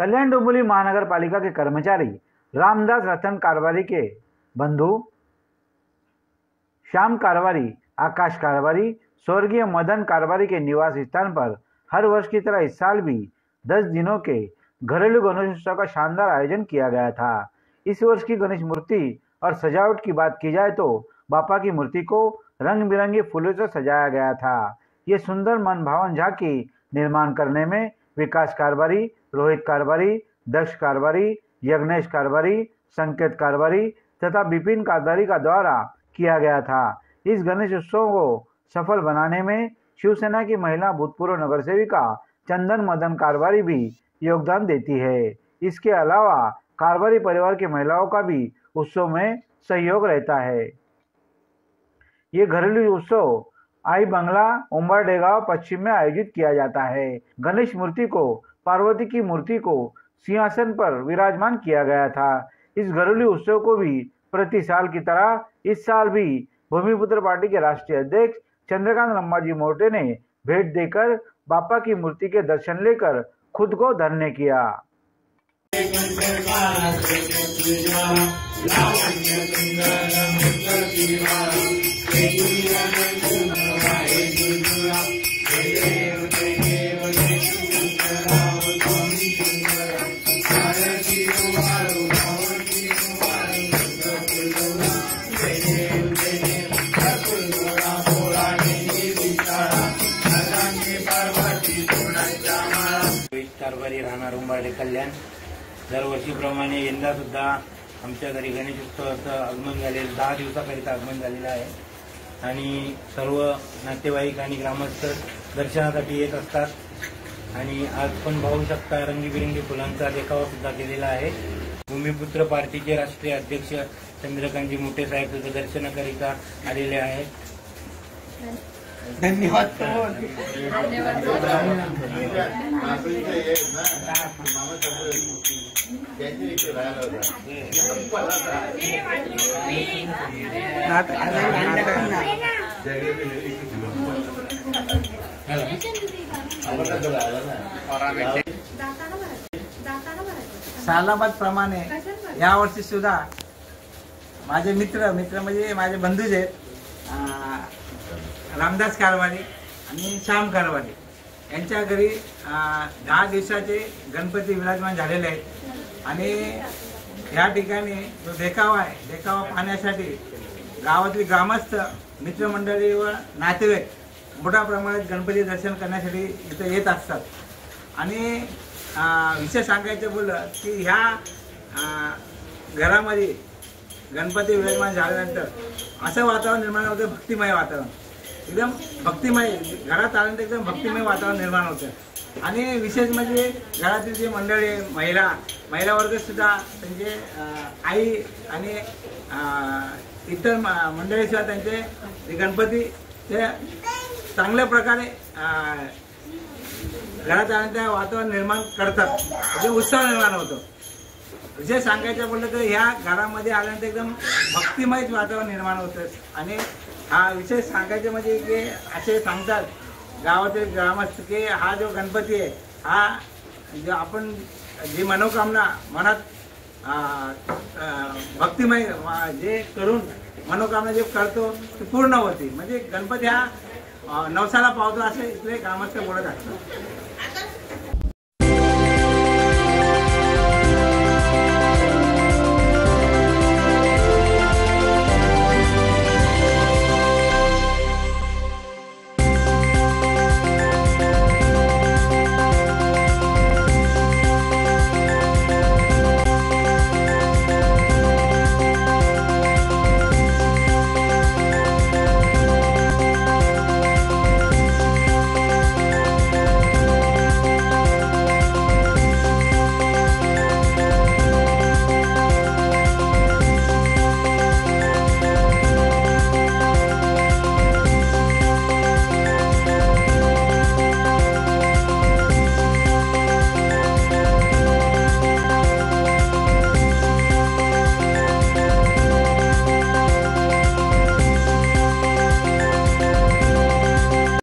कल्याण डोंबिवली महानगर पालिका के कर्मचारी रामदास रतन कारवारी के बंधु श्याम कारवारी, आकाश कारवारी, स्वर्गीय मदन कारवारी के निवास स्थान पर हर वर्ष की तरह इस साल भी 10 दिनों के घरेलू गणेश उत्सव का शानदार आयोजन किया गया था। इस वर्ष की गणेश मूर्ति और सजावट की बात की जाए तो बापा की मूर्ति को रंग बिरंगे फूलों से सजाया गया था। ये सुंदर मनभावन झांकी निर्माण करने में विकास कारवारी, रोहित कारवारी, दक्ष कारवारी, यज्ञेश कारवारी, संकेत कारवारी तथा विपिन कारवारी का द्वारा किया गया था। इस गणेश उत्सव को सफल बनाने में शिवसेना की महिला भूतपूर्व नगर सेविका चंदन मदन कारवारी भी योगदान देती है। इसके अलावा कारवारी परिवार की महिलाओं का भी उत्सव में सहयोग रहता है। ये घरेलू उत्सव आई बंगला उम्बरडेगांव पश्चिम में आयोजित किया जाता है। गणेश मूर्ति को पार्वती की मूर्ति को सिंहासन पर विराजमान किया गया था। इस घरेलू उत्सव को भी प्रति साल की तरह इस साल भी भूमिपुत्र पार्टी के राष्ट्रीय अध्यक्ष चंद्रकांत लंबाजी मोटे ने भेंट देकर बापा की मूर्ति के दर्शन लेकर खुद को धन्य किया। कारवारी राहणार उंबारडे कल्याण। दरवर्षीप्रमाणे यंदा सुद्धा आमच्या घरी गणेश उत्सवाचं आगमन झालेलं 10 दिवसाकरिता आगमन झालेलं आहे आणि सर्व नातेवाईक आणि ग्रामस्थ दर्शनासाठी येत असतात आणि आज पण पाहू शकता रंगीबिरंगी फुलांचा देखावा सुद्धा केलेला आहे। भूमिपुत्र पार्टीचे राष्ट्रीय अध्यक्ष चंद्रकांतजी मोटे साहेब सुद्धा दर्शनाकरिता आलेले आहेत। धन्यवाद। सालाबाद प्रमाणे यावर्षी सुद्धा माझे मित्र म्हणजे माझे बंधूच आहेत, रामदास कारवारी आणि श्याम कारवारी यांच्या घरी 10 दिवसाचे गणपती विराजमान झालेले आहेत आणि या ठिकाणी जो देखावा आहे, देखावा पाहण्यासाठी गावातील ग्रामस्थ, मित्रमंडळी व नातेवाईक मोठ्या प्रमाणात गणपती दर्शन करण्यासाठी इथे येत असतात। आणि विशेष सांगायचं बोललं की ह्या घरामध्ये गणपती विराजमान झाल्यानंतर असं वातावरण निर्माण होतं, भक्तिमय वातावरण, एकदम भक्तिमय, घरात आल्यानंतर एकदम भक्तिमय वातावरण निर्माण होतं। आणि विशेष म्हणजे घरातील जे मंडळी महिला वर्ग सुद्धा त्यांचे आई आणि इतर मंडळी सुद्धा त्यांचे गणपती ते चांगल्या प्रकारे घरात आल्यानंतर वातावरण निर्माण करतात, म्हणजे उत्साह निर्माण होतो। विशेष सांगायचं बोललं तर ह्या घरामध्ये आल्यानंतर एकदम भक्तिमय वातावरण निर्माण होतं। आणि हा विशेष सांगायचं म्हणजे की असे सांगतात गावातील ग्रामस्थ की हा जो गणपती आहे हा जो आपण जी मनोकामना मनात भक्तिमय जे करून मनोकामना जे करतो ती पूर्ण होती, म्हणजे गणपती हा नवसाला पावतो असे इथले ग्रामस्थ बोलत असतात।